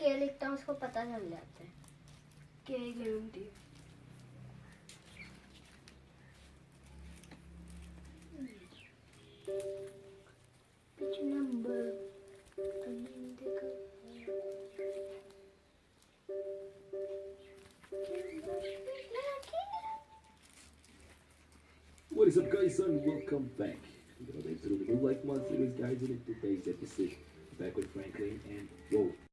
के लिखता हूँ उसको पता चल जाता है। K11T. Which number? What is up, guys, and welcome back. Through the new life month series, guys, and in today's episode, back with Franklin and whoa.